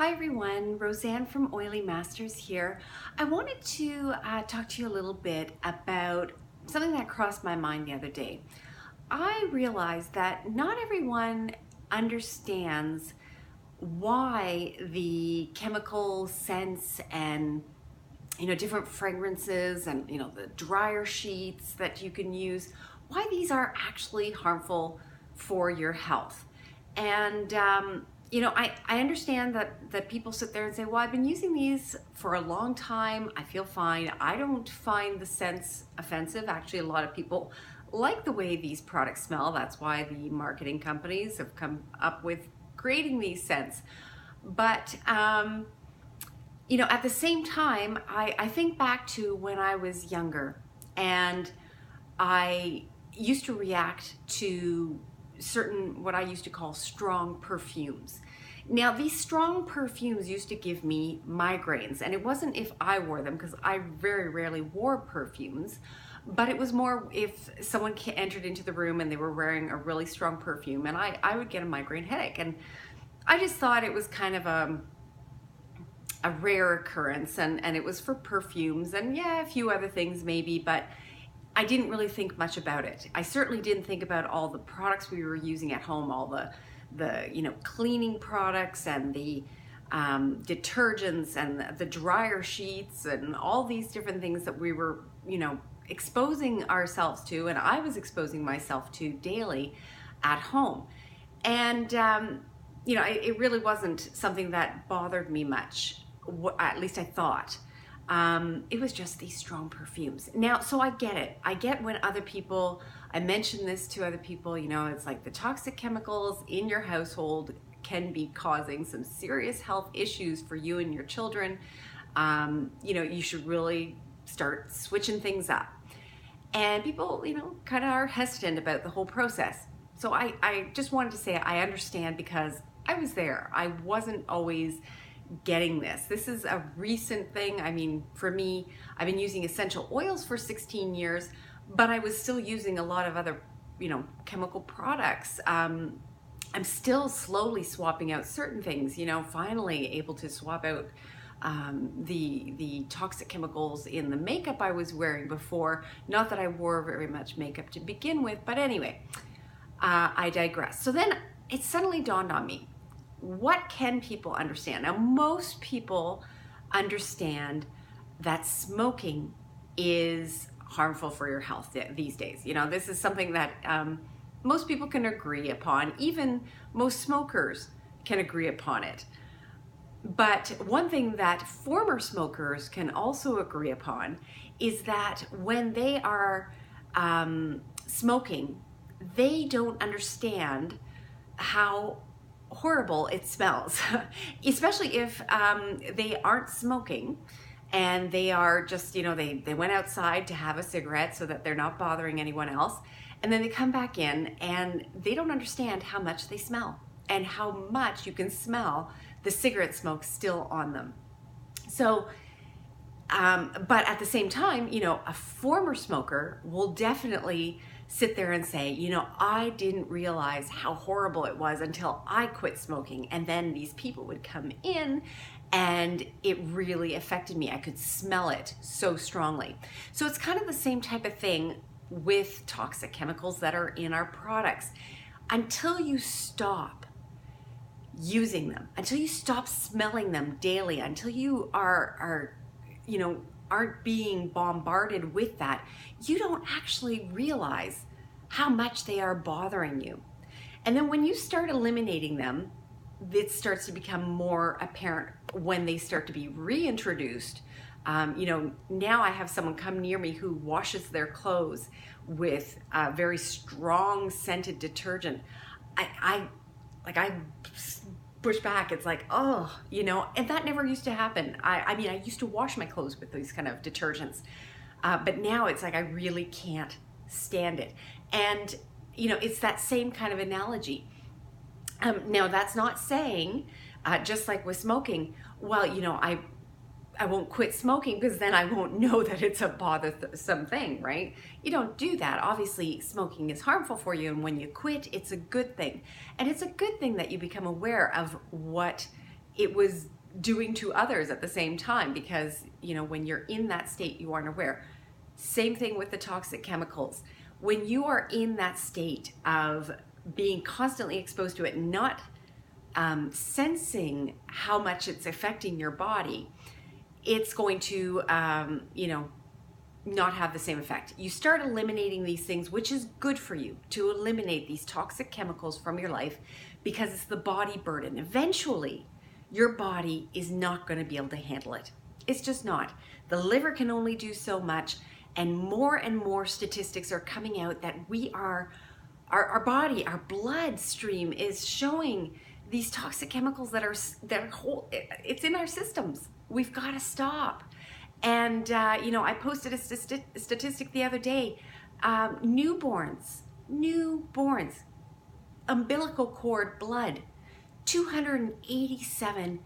Hi everyone, Roseanne from Oily Masters here. I wanted to talk to you a little bit about something that crossed my mind the other day. I realized that not everyone understands why the chemical scents and different fragrances and the dryer sheets that you can use, why these are actually harmful for your health. And I understand that people sit there and say, well, I've been using these for a long time, I feel fine, I don't find the scents offensive. Actually, a lot of people like the way these products smell. That's why the marketing companies have come up with creating these scents. But at the same time, I think back to when I was younger, and I used to react to certain, what I used to call strong perfumes. Now, these strong perfumes used to give me migraines, and it wasn't if I wore them, because I very rarely wore perfumes, but it was more if someone entered into the room and they were wearing a really strong perfume, and I would get a migraine headache. And I just thought it was kind of a rare occurrence, and it was for perfumes and a few other things maybe, but I didn't really think much about it. I certainly didn't think about all the products we were using at home, all the cleaning products and the detergents and the dryer sheets and all these different things that we were exposing ourselves to, and I was exposing myself to daily at home. And it really wasn't something that bothered me much, at least I thought. It was just these strong perfumes. Now, so I get it. I get when I mention this to other people, it's like the toxic chemicals in your household can be causing some serious health issues for you and your children. You should really start switching things up. And people, kind of are hesitant about the whole process. So I just wanted to say I understand, because I was there. I wasn't always getting this. This is a recent thing. I mean, for me, I've been using essential oils for 16 years, but I was still using a lot of other, chemical products. I'm still slowly swapping out certain things, finally able to swap out the toxic chemicals in the makeup I was wearing before. Not that I wore very much makeup to begin with, but anyway, I digress. So then it suddenly dawned on me, what can people understand? Now, most people understand that smoking is harmful for your health these days. This is something that most people can agree upon. Even most smokers can agree upon it. But one thing that former smokers can also agree upon is that when they are smoking, they don't understand how horrible it smells, especially if they aren't smoking and they are just, they went outside to have a cigarette so that they're not bothering anyone else. And then they come back in and they don't understand how much they smell and how much you can smell the cigarette smoke still on them. So, but at the same time, a former smoker will definitely sit there and say, I didn't realize how horrible it was until I quit smoking. And then these people would come in and it really affected me. I could smell it so strongly. So it's kind of the same type of thing with toxic chemicals that are in our products. Until you stop using them, until you stop smelling them daily, until you aren't being bombarded with that, you don't actually realize how much they are bothering you. And then when you start eliminating them, it starts to become more apparent when they start to be reintroduced. Now I have someone come near me who washes their clothes with a very strong scented detergent. I push back. It's like, oh, and that never used to happen. I used to wash my clothes with these kind of detergents, but now it's like I really can't stand it. And it's that same kind of analogy. Now, that's not saying, just like with smoking, well, I won't quit smoking because then I won't know that it's a bothersome thing, right? You don't do that. Obviously, smoking is harmful for you, and when you quit, it's a good thing. And it's a good thing that you become aware of what it was doing to others at the same time, because when you're in that state you aren't aware. Same thing with the toxic chemicals. When you are in that state of being constantly exposed to it, not sensing how much it's affecting your body, it's going to not have the same effect. You start eliminating these things, which is good for you to eliminate these toxic chemicals from your life, because it's the body burden. Eventually, your body is not going to be able to handle it. It's just not. The liver can only do so much, and more statistics are coming out that our body, our bloodstream is showing these toxic chemicals that are it's in our systems. We've got to stop. And, I posted a statistic the other day. Newborns, umbilical cord blood, 287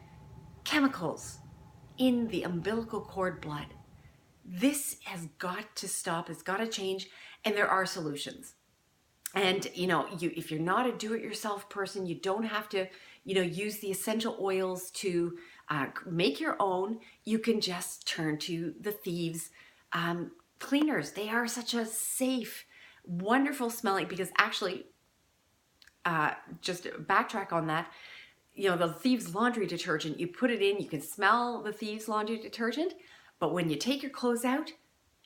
chemicals in the umbilical cord blood. This has got to stop. It's got to change. And there are solutions. And, if you're not a do-it-yourself person, you don't have to, use the essential oils to make your own. You can just turn to the Thieves cleaners. They are such a safe, wonderful smelling, because actually, just backtrack on that, the Thieves laundry detergent, you put it in, you can smell the Thieves laundry detergent, but when you take your clothes out,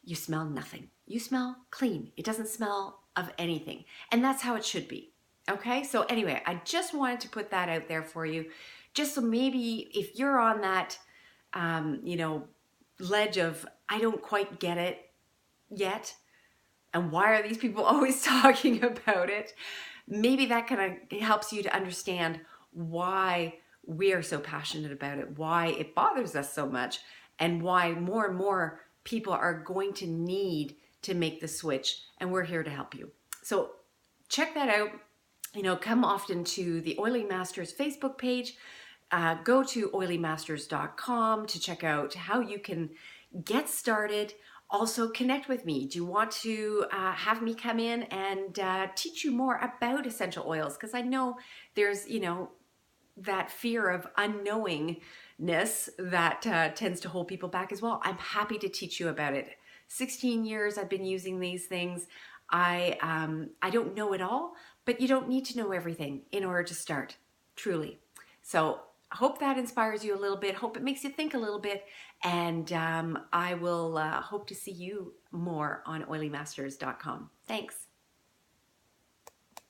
you smell nothing. You smell clean. It doesn't smell of anything. And that's how it should be. Okay? So anyway, I just wanted to put that out there for you, just so maybe if you're on that, ledge of, I don't quite get it yet, and why are these people always talking about it? Maybe that kind of helps you to understand why we are so passionate about it, why it bothers us so much, and why more and more people are going to need to make the switch, and we're here to help you. So check that out. Come often to the Oily Masters Facebook page. Go to oilymasters.com to check out how you can get started. Also connect with me. Do you want to have me come in and teach you more about essential oils? Because I know there's, that fear of unknowingness that tends to hold people back as well. I'm happy to teach you about it. 16 years I've been using these things. I don't know it all, but you don't need to know everything in order to start, truly. So I hope that inspires you a little bit. Hope it makes you think a little bit. And I will hope to see you more on oilymasters.com. Thanks.